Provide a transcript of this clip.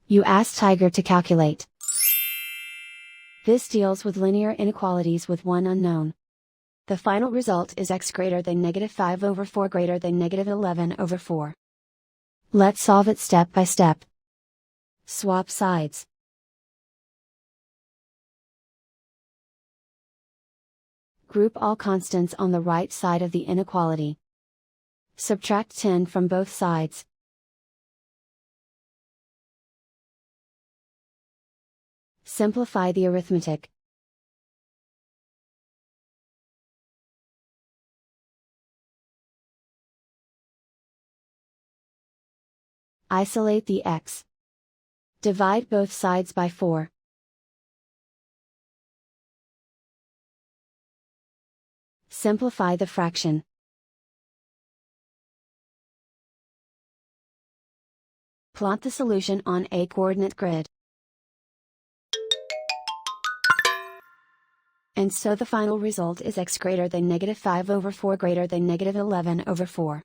You ask Tiger to calculate. This deals with linear inequalities with one unknown. The final result is x greater than -5/4 greater than -11/4. Let's solve it step by step. Swap sides. Group all constants on the right side of the inequality. Subtract 10 from both sides. Simplify the arithmetic. Isolate the x. Divide both sides by 4. Simplify the fraction. Plot the solution on a coordinate grid. And so the final result is x greater than -5/4 greater than -11/4.